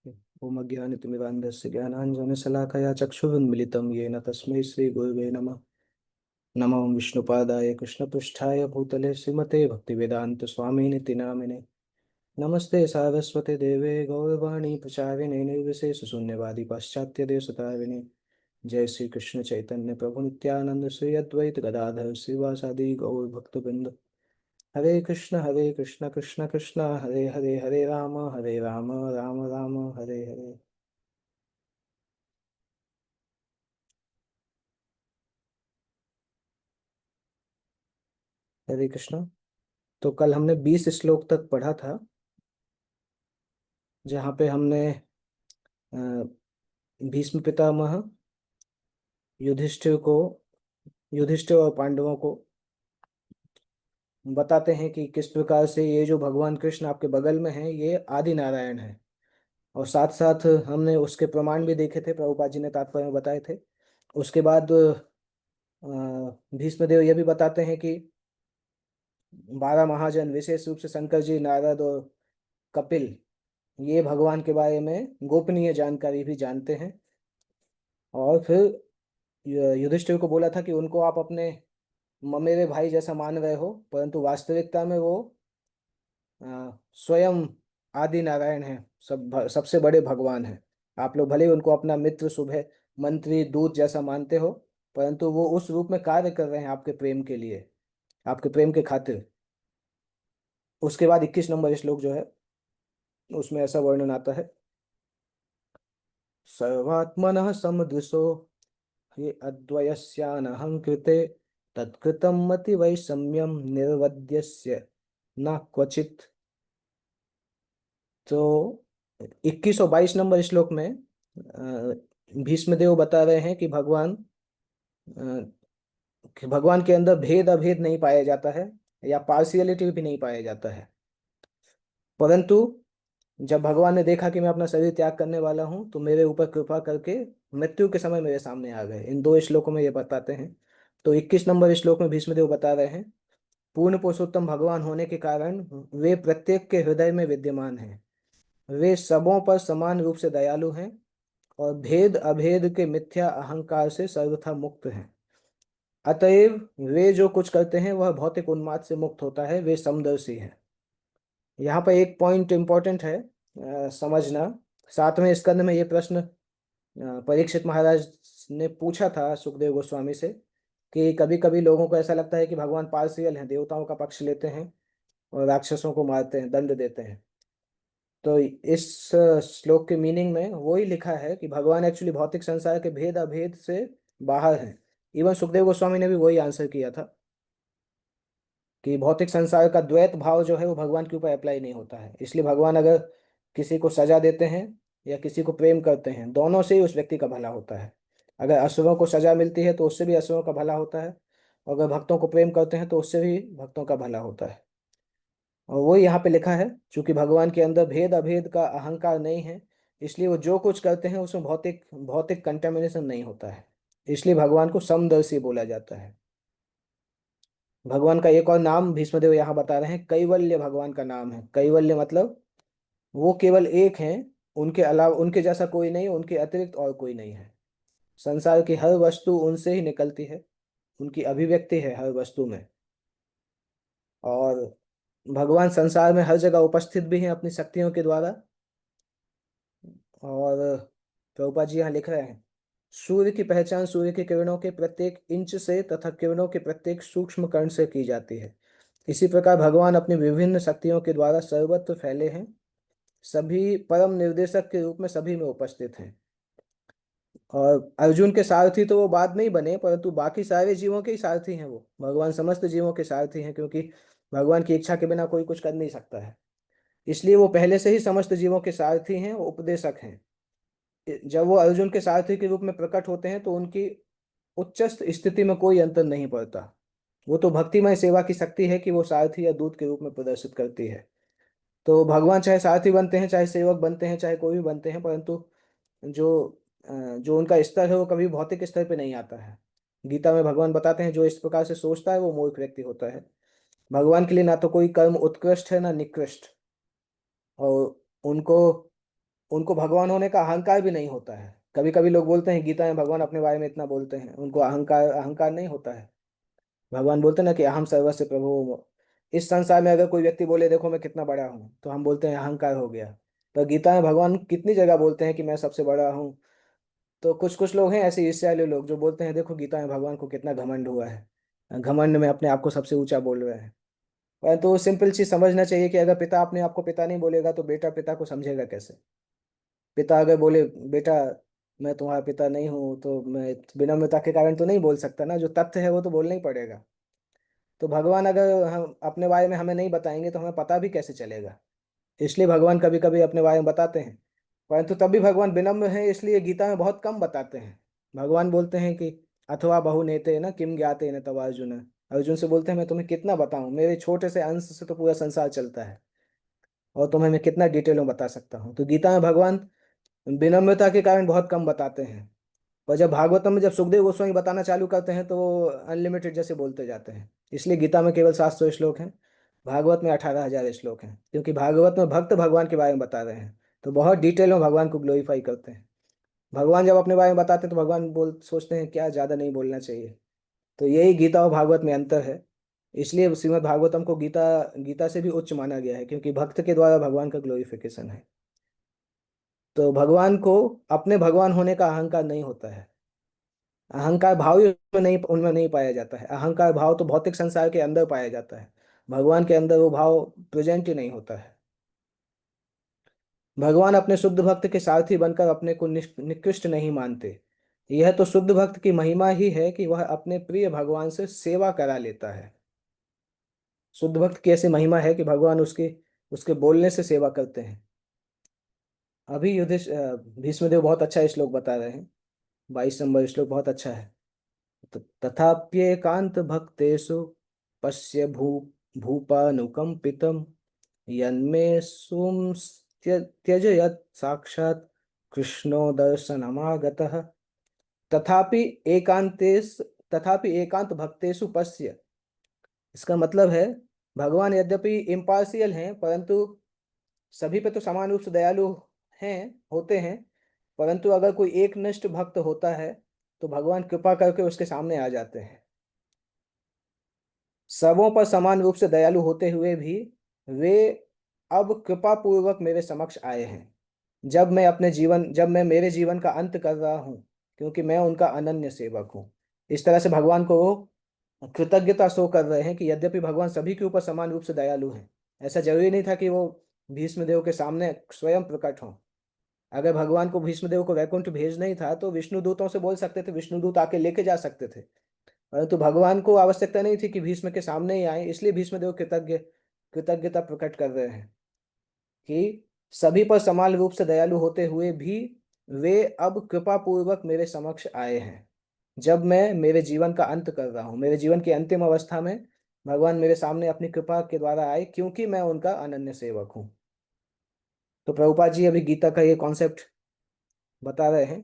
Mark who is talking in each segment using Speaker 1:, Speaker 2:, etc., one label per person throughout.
Speaker 1: ओम अज्ञानतिमिरान्धस्य ज्ञानाञ्जनशलाकया चक्षुरुन्मिलितं येन तस्मै श्रीगुरवे नमः। नमो विष्णुपादाय कृष्णपृष्ठाय भूतले श्रीमते भक्तिवेदान्तस्वामिनिति नामिने। नमस्ते सारस्वते देवे गौरवाणी प्रचारिणे निर्विशेषशून्यवादी पाश्चात्यदेशतारिणे। जय श्री कृष्ण चैतन्य प्रभु नित्यानंद श्री अद्वैत गदाधर श्रीवासादि गौर भक्तवृंद। हरे कृष्ण कृष्ण कृष्ण हरे हरे, हरे राम राम राम हरे हरे। हरे कृष्ण। तो कल हमने 20 श्लोक तक पढ़ा था, जहाँ पे हमने अ, भीष्म पितामह युधिष्ठिर को युधिष्ठिर और पांडवों को बताते हैं कि किस प्रकार से ये जो भगवान कृष्ण आपके बगल में है ये आदि नारायण है। और साथ साथ हमने उसके प्रमाण भी देखे थे, प्रभुपाद जी ने तात्पर्य में बताए थे। उसके बाद भीष्म देव ये भी बताते हैं कि 12 महाजन विशेष रूप से शंकर जी, नारद और कपिल ये भगवान के बारे में गोपनीय जानकारी भी जानते हैं। और फिर युधिष्ठिर को बोला था कि उनको आप अपने ममेरे भाई जैसा मान रहे हो, परंतु वास्तविकता में वो स्वयं आदि नारायण है, सबसे बड़े भगवान है। आप लोग भले ही उनको अपना मित्र, शुभ मंत्री, दूत जैसा मानते हो, परंतु वो उस रूप में कार्य कर रहे हैं आपके प्रेम के लिए, आपके प्रेम के खातिर। उसके बाद 21 नंबर श्लोक जो है उसमें ऐसा वर्णन आता है। सर्वात्मनः समदृशो ये अद्वयस्यानहं कृते तत्कृतं मतिवैषम्यं निर्वध्यस्य न क्वचित्। तो 21 और 22 नंबर श्लोक में भीष्मदेव बता रहे हैं कि भगवान के अंदर भेद अभेद नहीं पाया जाता है, या पार्शियलिटी भी नहीं पाया जाता है। परंतु जब भगवान ने देखा कि मैं अपना शरीर त्याग करने वाला हूं, तो मेरे ऊपर कृपा करके मृत्यु के समय मेरे सामने आ गए। इन दो श्लोकों में ये बताते हैं। तो 21 नंबर श्लोक में भीष्मदेव बता रहे हैं, पूर्ण पुरुषोत्तम भगवान होने के कारण वे प्रत्येक के हृदय में विद्यमान हैं। वे सबों पर समान रूप से दयालु हैं और भेद अभेद के मिथ्या अहंकार से सर्वथा मुक्त हैं। अतएव वे जो कुछ करते हैं वह भौतिक उन्माद से मुक्त होता है, वे समदर्शी हैं। यहाँ पर एक पॉइंट इंपॉर्टेंट है समझना। 7वें स्कंद में ये प्रश्न परीक्षित महाराज ने पूछा था सुखदेव गोस्वामी से कि कभी कभी लोगों को ऐसा लगता है कि भगवान पार्शियल हैं, देवताओं का पक्ष लेते हैं और राक्षसों को मारते हैं, दंड देते हैं। तो इस श्लोक के मीनिंग में वो ही लिखा है कि भगवान एक्चुअली भौतिक संसार के भेद अभेद से बाहर हैं। इवन सुखदेव गोस्वामी ने भी वही आंसर किया था कि भौतिक संसार का द्वैत भाव जो है वो भगवान के ऊपर अप्लाई नहीं होता है। इसलिए भगवान अगर किसी को सजा देते हैं या किसी को प्रेम करते हैं, दोनों से ही उस व्यक्ति का भला होता है। अगर असुरों को सजा मिलती है तो उससे भी असुरों का भला होता है, और अगर भक्तों को प्रेम करते हैं तो उससे भी भक्तों का भला होता है। और वो यहाँ पे लिखा है, चूंकि भगवान के अंदर भेद अभेद का अहंकार नहीं है, इसलिए वो जो कुछ करते हैं उसमें भौतिक भौतिक कंटेमिनेशन नहीं होता है। इसलिए भगवान को समदर्शी बोला जाता है। भगवान का एक और नाम भीष्मदेव यहाँ बता रहे हैं, कैवल्य भगवान का नाम है। कैवल्य मतलब वो केवल एक हैं, उनके अलावा उनके जैसा कोई नहीं, उनके अतिरिक्त और कोई नहीं है। संसार की हर वस्तु उनसे ही निकलती है, उनकी अभिव्यक्ति है हर वस्तु में। और भगवान संसार में हर जगह उपस्थित भी हैं अपनी शक्तियों के द्वारा। और प्रभुपाद जी यहाँ लिख रहे हैं, सूर्य की पहचान सूर्य की किरणों के प्रत्येक इंच से तथा किरणों के प्रत्येक सूक्ष्म कण से की जाती है। इसी प्रकार भगवान अपनी विभिन्न शक्तियों के द्वारा सर्वत्र फैले हैं, सभी परम निर्देशक के रूप में सभी में उपस्थित हैं। और अर्जुन के सारथी तो वो बाद में ही बने, परंतु बाकी सारे जीवों के ही सारथी हैं। वो भगवान समस्त जीवों के सारथी हैं, क्योंकि भगवान की इच्छा के बिना कोई कुछ कर नहीं सकता है। इसलिए वो पहले से ही समस्त जीवों के सारथी हैं, वो उपदेशक हैं। जब वो अर्जुन के सारथी के रूप में प्रकट होते हैं तो उनकी उच्चस्थ स्थिति में कोई अंतर नहीं पड़ता। वो तो भक्तिमय सेवा की शक्ति है कि वो सारथी या दूत के रूप में प्रदर्शित करती है। तो भगवान चाहे सारथी बनते हैं, चाहे सेवक बनते हैं, चाहे कोई भी बनते हैं, परंतु जो उनका स्तर है वो कभी भौतिक स्तर पे नहीं आता है। गीता में भगवान बताते हैं, जो इस प्रकार से सोचता है वो मूर्ख व्यक्ति होता है। भगवान के लिए ना तो कोई कर्म उत्कृष्ट है ना निकृष्ट। और उनको उनको भगवान होने का अहंकार भी नहीं होता है। कभी कभी लोग बोलते हैं गीता में भगवान अपने बारे में इतना बोलते हैं, उनको अहंकार अहंकार नहीं होता है। भगवान बोलते हैं ना कि अहम सर्वस्य प्रभु। इस संसार में अगर कोई व्यक्ति बोले देखो मैं कितना बड़ा हूँ, तो हम बोलते हैं अहंकार हो गया। तो गीता में भगवान कितनी जगह बोलते हैं कि मैं सबसे बड़ा हूँ। तो कुछ कुछ लोग हैं ऐसे ईर्ष्यालु लोग जो बोलते हैं देखो गीता में भगवान को कितना घमंड हुआ है, घमंड में अपने आप को सबसे ऊंचा बोल रहे हैं। परंतु सिंपल चीज समझना चाहिए कि अगर पिता अपने आप को पिता नहीं बोलेगा तो बेटा पिता को समझेगा कैसे। पिता अगर बोले बेटा मैं तुम्हारा पिता नहीं हूँ, तो मैं विनम्रता के कारण तो नहीं बोल सकता ना, जो तथ्य है वो तो बोलना ही पड़ेगा। तो भगवान अगर हम अपने बारे में हमें नहीं बताएंगे तो हमें पता भी कैसे चलेगा। इसलिए भगवान कभी कभी अपने बारे में बताते हैं, परंतु तभी भगवान विनम्र हैं इसलिए गीता में बहुत कम बताते हैं। भगवान बोलते हैं कि अथवा बहु नेते न किम ज्ञाते न तव अर्जुन। अर्जुन से बोलते हैं मैं तुम्हें कितना बताऊं, मेरे छोटे से अंश से तो पूरा संसार चलता है, और तुम्हें मैं कितना डिटेल में बता सकता हूँ। तो गीता में भगवान विनम्रता के कारण बहुत कम बताते हैं। और जब भागवतम में जब सुखदेव गोस्वामी बताना चालू करते हैं तो वो अनलिमिटेड जैसे बोलते जाते हैं। इसलिए गीता में केवल 700 श्लोक हैं, भागवत में 18,000 श्लोक हैं, क्योंकि भागवत में भक्त भगवान के बारे में बता रहे हैं, तो बहुत डिटेल में भगवान को ग्लोरीफाई करते हैं। भगवान जब अपने बारे में बताते हैं तो भगवान बोल सोचते हैं क्या ज़्यादा नहीं बोलना चाहिए। तो यही गीता और भागवत में अंतर है। इसलिए श्रीमद् भागवतम को गीता गीता से भी उच्च माना गया है, क्योंकि भक्त के द्वारा भगवान का ग्लोरिफिकेशन है। तो भगवान को अपने भगवान होने का अहंकार नहीं होता है। अहंकार भाव ही उनमें नहीं पाया जाता है। अहंकार भाव तो भौतिक संसार के अंदर पाया जाता है, भगवान के अंदर वो भाव प्रेजेंट ही नहीं होता है। भगवान अपने शुद्ध भक्त के सारथी बनकर अपने को निकृष्ट नहीं मानते। यह तो शुद्ध भक्त की महिमा ही है कि वह अपने प्रिय भगवान से सेवा करा लेता है। शुद्ध भक्त की ऐसी महिमा है कि भगवान उसके उसके बोलने से सेवा करते हैं। अभी भीष्म देव बहुत अच्छा श्लोक बता रहे हैं। 22 नंबर श्लोक बहुत अच्छा है। तथाप्येकांत भक्तेषु पश्य भूपानुकंपितम् यन्मे त्यज यत् साक्षात् कृष्णो दर्शनमागतः। तथापि एकांतेश तथापि एकांत भक्तेषु पश्य। इसका मतलब है भगवान यद्यपि इम्पार्शियल हैं, परंतु सभी पे तो समान रूप से दयालु हैं होते हैं। परंतु अगर कोई एक निष्ठ भक्त होता है तो भगवान कृपा करके उसके सामने आ जाते हैं। सबों पर समान रूप से दयालु होते हुए भी वे अब कृपा पूर्वक मेरे समक्ष आए हैं, जब मैं मेरे जीवन का अंत कर रहा हूँ, क्योंकि मैं उनका अनन्य सेवक हूँ। इस तरह से भगवान को वो कृतज्ञता शो कर रहे हैं कि यद्यपि भगवान सभी के ऊपर समान रूप से दयालु हैं। ऐसा जरूरी नहीं था कि वो भीष्मदेव के सामने स्वयं प्रकट हों। अगर भगवान को भीष्मदेव को वैकुंठ भेजना ही था तो विष्णु दूतों से बोल सकते थे, विष्णु दूत आके लेके जा सकते थे। परंतु भगवान को आवश्यकता नहीं थी कि भीष्म के सामने ही आए, इसलिए भीष्मदेव कृतज्ञता प्रकट कर रहे हैं कि सभी पर समान रूप से दयालु होते हुए भी वे अब कृपा पूर्वक मेरे समक्ष आए हैं, जब मैं मेरे जीवन का अंत कर रहा हूँ। मेरे जीवन की अंतिम अवस्था में भगवान मेरे सामने अपनी कृपा के द्वारा आए, क्योंकि मैं उनका अनन्य सेवक हूँ। तो प्रभुपाद जी अभी गीता का ये कॉन्सेप्ट बता रहे हैं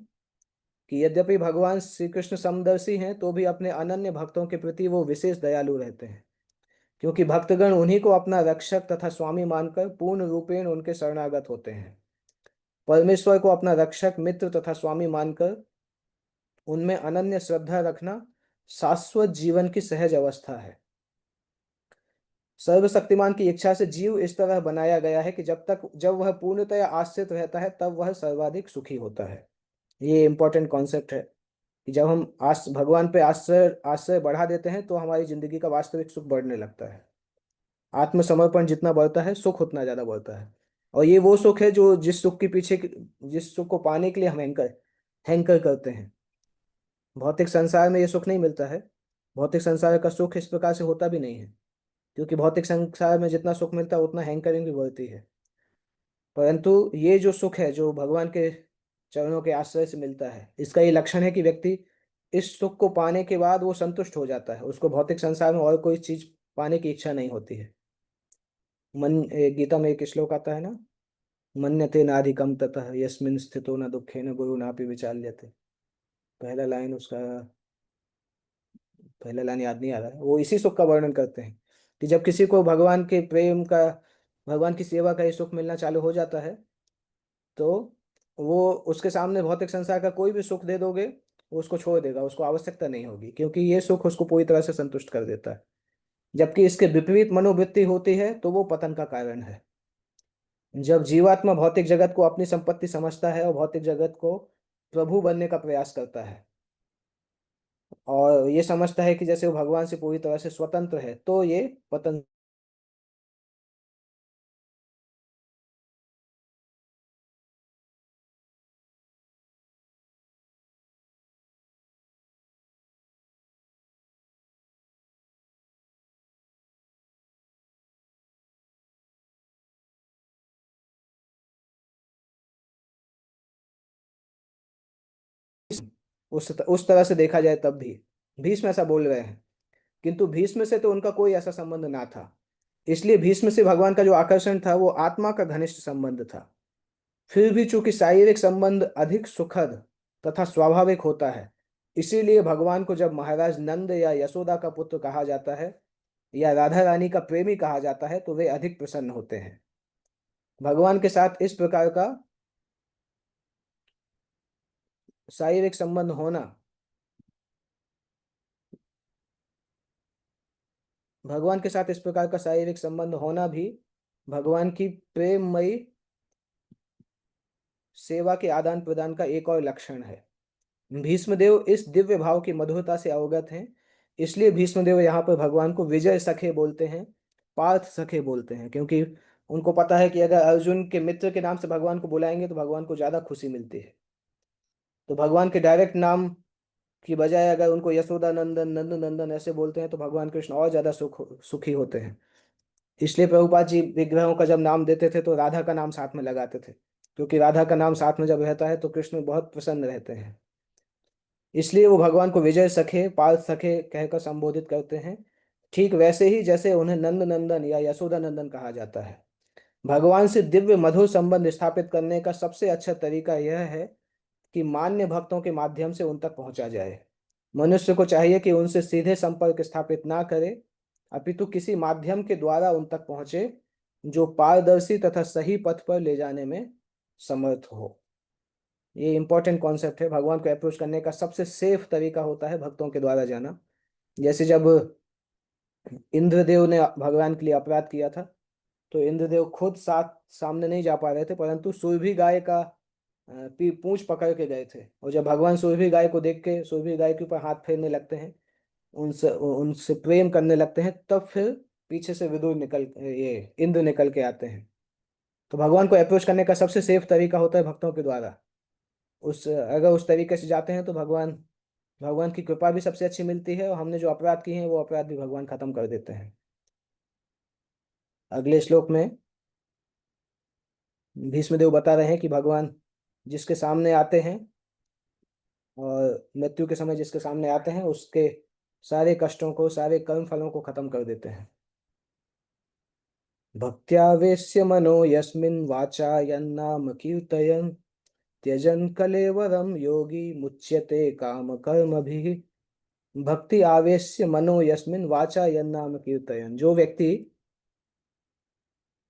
Speaker 1: कि यद्यपि भगवान श्री कृष्ण समदर्शी हैं तो भी अपने अनन्य भक्तों के प्रति वो विशेष दयालु रहते हैं, क्योंकि भक्तगण उन्हीं को अपना रक्षक तथा स्वामी मानकर पूर्ण रूपेण उनके शरणागत होते हैं। परमेश्वर को अपना रक्षक मित्र तथा स्वामी मानकर उनमें अनन्य श्रद्धा रखना शाश्वत जीवन की सहज अवस्था है। सर्वशक्तिमान की इच्छा से जीव इस तरह बनाया गया है कि जब वह पूर्णतया आश्रित रहता है तब वह सर्वाधिक सुखी होता है। ये इंपॉर्टेंट कॉन्सेप्ट है कि जब हम भगवान पे आश्रय आश्रय बढ़ा देते हैं तो हमारी जिंदगी का वास्तविक सुख बढ़ने लगता है। आत्मसमर्पण जितना बढ़ता है सुख उतना ज्यादा बढ़ता है। और ये वो सुख है जो जिस सुख को पाने के लिए हम हैंकर करते हैं। भौतिक संसार में ये सुख नहीं मिलता है। भौतिक संसार का सुख इस प्रकार से होता भी नहीं है, क्योंकि भौतिक संसार में जितना सुख मिलता है उतना हैंकरिंग भी बढ़ती है। परंतु ये जो सुख है जो भगवान के चरणों के आश्रय से मिलता है, इसका ये लक्षण है कि व्यक्ति इस सुख को पाने के बाद वो संतुष्ट हो जाता है, उसको भौतिक संसार में और कोई चीज पाने की इच्छा नहीं होती है। गीता में एक श्लोक आता है ना, मन्यते नाधिकम ततः यस्मिन् स्थितो न दुखेन गुरुनापि विचाल्यते। पहला लाइन उसका पहला लाइन याद नहीं आ रहा है, वो इसी सुख का वर्णन करते हैं कि जब किसी को भगवान के प्रेम का, भगवान की सेवा का ये सुख मिलना चालू हो जाता है तो वो उसके सामने भौतिक संसार का कोई भी सुख दे दोगे, वो उसको छोड़ देगा, उसको आवश्यकता नहीं होगी, क्योंकि ये सुख उसको पूरी तरह से संतुष्ट कर देता है। जबकि इसके विपरीत मनोवृत्ति होती है तो वो पतन का कारण है। जब जीवात्मा भौतिक जगत को अपनी संपत्ति समझता है और भौतिक जगत को प्रभु बनने का प्रयास करता है, और ये समझता है कि जैसे वो भगवान से पूरी तरह से स्वतंत्र है, तो ये पतन। उस तरह से देखा जाए तब भी भीष्म ऐसा बोल रहे हैं, किंतु भीष्म से तो उनका कोई ऐसा संबंध ना था। इसलिए भीष्म से भगवान का जो आकर्षण था वो आत्मा का घनिष्ठ संबंध था। फिर भी चूंकि शारीरिक संबंध अधिक सुखद तथा स्वाभाविक होता है, इसीलिए भगवान को जब महाराज नंद या यशोदा का पुत्र कहा जाता है या राधा रानी का प्रेमी कहा जाता है, तो वे अधिक प्रसन्न होते हैं। भगवान के साथ इस प्रकार का शारीरिक संबंध होना, भगवान के साथ इस प्रकार का शारीरिक संबंध होना भी भगवान की प्रेममयी सेवा के आदान प्रदान का एक और लक्षण है। भीष्मदेव इस दिव्य भाव की मधुरता से अवगत हैं, इसलिए भीष्मदेव यहाँ पर भगवान को विजय सखे बोलते हैं, पार्थ सखे बोलते हैं, क्योंकि उनको पता है कि अगर अर्जुन के मित्र के नाम से भगवान को बुलाएंगे तो भगवान को ज्यादा खुशी मिलती है। तो भगवान के डायरेक्ट नाम की बजाय अगर उनको यशोदा नंदन, नंद नंदन ऐसे बोलते हैं तो भगवान कृष्ण और ज्यादा सुखी होते हैं। इसलिए प्रभुपाद जी विग्रहों का जब नाम देते थे तो राधा का नाम साथ में लगाते थे, क्योंकि राधा का नाम साथ में जब रहता है तो कृष्ण बहुत प्रसन्न रहते हैं। इसलिए वो भगवान को विजय सखे, पार्थ सखे कहकर संबोधित करते हैं, ठीक वैसे ही जैसे उन्हें नंद नंदन या यशोदा नंदन कहा जाता है। भगवान से दिव्य मधुर संबंध स्थापित करने का सबसे अच्छा तरीका यह है कि मान्य भक्तों के माध्यम से उन तक पहुंचा जाए। मनुष्य को चाहिए कि उनसे सीधे संपर्क स्थापित ना करे, अपितु किसी माध्यम के द्वारा उन तक पहुंचे जो पारदर्शी तथा सही पथ पर ले जाने में समर्थ हो। ये इंपॉर्टेंट कॉन्सेप्ट है। भगवान को अप्रोच करने का सबसे सेफ तरीका होता है भक्तों के द्वारा जाना। जैसे जब इंद्रदेव ने भगवान के लिए अपराध किया था, तो इंद्रदेव खुद साथ सामने नहीं जा पा रहे थे, परंतु सुरभि गाय का पूंछ पकड़ के गए थे, और जब भगवान सुरभि गाय को देख के सुरभि गाय के ऊपर हाथ फेरने लगते हैं, उनसे उनसे प्रेम करने लगते हैं, तब फिर पीछे से विदुर निकल ये इंद्र निकल के आते हैं। तो भगवान को अप्रोच करने का सबसे सेफ तरीका होता है भक्तों के द्वारा। उस अगर उस तरीके से जाते हैं तो भगवान भगवान की कृपा भी सबसे अच्छी मिलती है, और हमने जो अपराध किए हैं वो अपराध भी भगवान खत्म कर देते हैं। अगले श्लोक में भीष्मदेव बता रहे हैं कि भगवान जिसके सामने आते हैं और मृत्यु के समय जिसके सामने आते हैं, उसके सारे कष्टों को, सारे कर्म फलों को खत्म कर देते हैं। भक्त्यावेश्य मनो यस्मिन् वाचा यन्नाम कीर्तयन् त्यजन कलेवरम योगी मुच्यते काम कर्म भी। भक्ति आवेश्य मनो यस्मिन् वाचा यन्नाम कीर्तयन्, जो व्यक्ति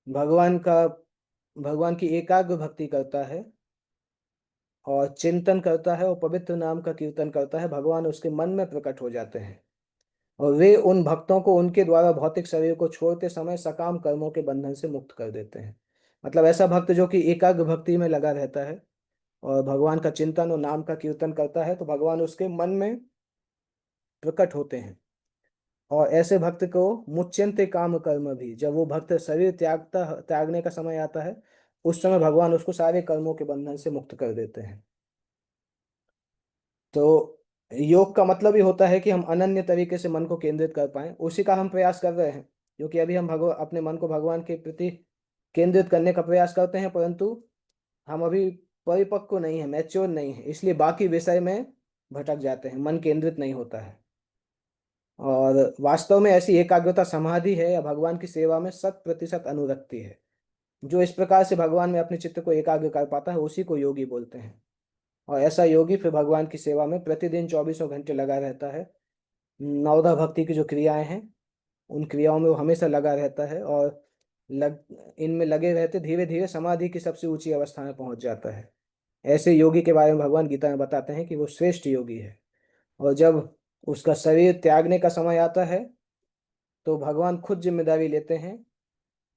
Speaker 1: भगवान का भगवान की एकाग्र भक्ति करता है और चिंतन करता है और पवित्र नाम का कीर्तन करता है, भगवान उसके मन में प्रकट हो जाते हैं, और वे उन भक्तों को उनके द्वारा भौतिक शरीर को छोड़ते समय सकाम कर्मों के बंधन से मुक्त कर देते हैं। मतलब ऐसा भक्त जो कि एकाग्र भक्ति में लगा रहता है और भगवान का चिंतन और नाम का कीर्तन करता है, तो भगवान उसके मन में प्रकट होते हैं। और ऐसे भक्त को मुच्यंते काम कर्म भी, जब वो भक्त शरीर त्यागने का समय आता है, उस समय भगवान उसको सारे कर्मों के बंधन से मुक्त कर देते हैं। तो योग का मतलब ही होता है कि हम अनन्य तरीके से मन को केंद्रित कर पाए, उसी का हम प्रयास कर रहे हैं, क्योंकि अभी हम भगवान अपने मन को भगवान के प्रति केंद्रित करने का प्रयास करते हैं, परंतु हम अभी परिपक्व नहीं है, मैच्योर नहीं है, इसलिए बाकी विषय में भटक जाते हैं, मन केंद्रित नहीं होता है। और वास्तव में ऐसी एकाग्रता समाधि है या भगवान की सेवा में 100% अनुरक्ति है। जो इस प्रकार से भगवान में अपने चित्त को एकाग्र कर पाता है उसी को योगी बोलते हैं। और ऐसा योगी फिर भगवान की सेवा में प्रतिदिन चौबीसों घंटे लगा रहता है। नवधा भक्ति की जो क्रियाएं हैं उन क्रियाओं में वो हमेशा लगा रहता है, और इनमें लगे रहते धीरे धीरे समाधि की सबसे ऊंची अवस्था में पहुंच जाता है। ऐसे योगी के बारे में भगवान गीता में बताते हैं कि वो श्रेष्ठ योगी है। और जब उसका शरीर त्यागने का समय आता है तो भगवान खुद जिम्मेदारी लेते हैं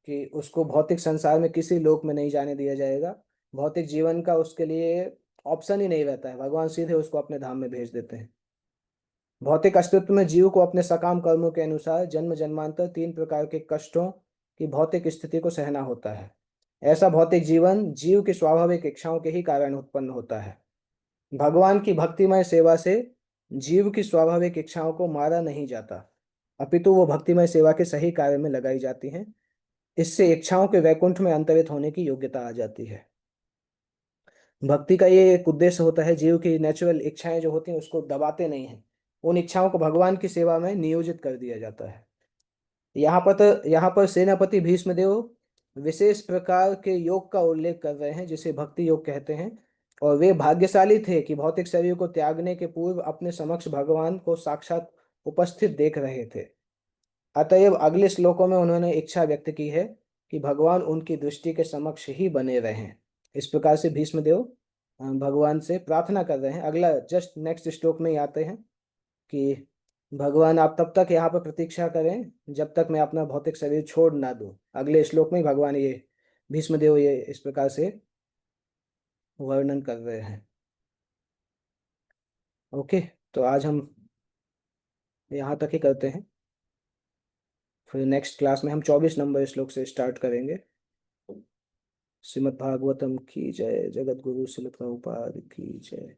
Speaker 1: कि उसको भौतिक संसार में किसी लोक में नहीं जाने दिया जाएगा। भौतिक जीवन का उसके लिए ऑप्शन ही नहीं रहता है, भगवान सीधे उसको अपने धाम में भेज देते हैं। भौतिक अस्तित्व में जीव को अपने सकाम कर्मों के अनुसार जन्म जन्मांतर 3 प्रकार के कष्टों की भौतिक स्थिति को सहना होता है। ऐसा भौतिक जीवन जीव की स्वाभाविक इच्छाओं के ही कारण उत्पन्न होता है। भगवान की भक्तिमय सेवा से जीव की स्वाभाविक इच्छाओं को मारा नहीं जाता, अपितु वो भक्तिमय सेवा के सही कार्य में लगाई जाती हैं। इससे इच्छाओं के वैकुंठ में अंतरित होने की योग्यता आ जाती है। भक्ति का ये एक उद्देश्य होता है, जीव की नेचुरल इच्छाएं जो होती हैं उसको दबाते नहीं हैं, उन इच्छाओं को भगवान की सेवा में नियोजित कर दिया जाता है। यहाँ पर सेनापति भीष्मदेव विशेष प्रकार के योग का उल्लेख कर रहे हैं जिसे भक्ति योग कहते हैं। और वे भाग्यशाली थे कि भौतिक शरीर को त्यागने के पूर्व अपने समक्ष भगवान को साक्षात उपस्थित देख रहे थे। अतएव अगले श्लोकों में उन्होंने इच्छा व्यक्त की है कि भगवान उनकी दृष्टि के समक्ष ही बने रहें। इस प्रकार से भीष्मदेव भगवान से प्रार्थना कर रहे हैं। अगला जस्ट नेक्स्ट श्लोक में ही आते हैं कि भगवान आप तब तक यहाँ पर प्रतीक्षा करें जब तक मैं अपना भौतिक शरीर छोड़ ना दूं। अगले श्लोक में ही भगवान ये भीष्मदेव ये इस प्रकार से वर्णन कर रहे हैं। ओके, तो आज हम यहाँ तक ही करते हैं, फिर नेक्स्ट क्लास में हम 24 नंबर श्लोक से स्टार्ट करेंगे। श्रीमद् भागवतम की जय, जगत गुरु श्रीमद् प्रभुपाद की जय।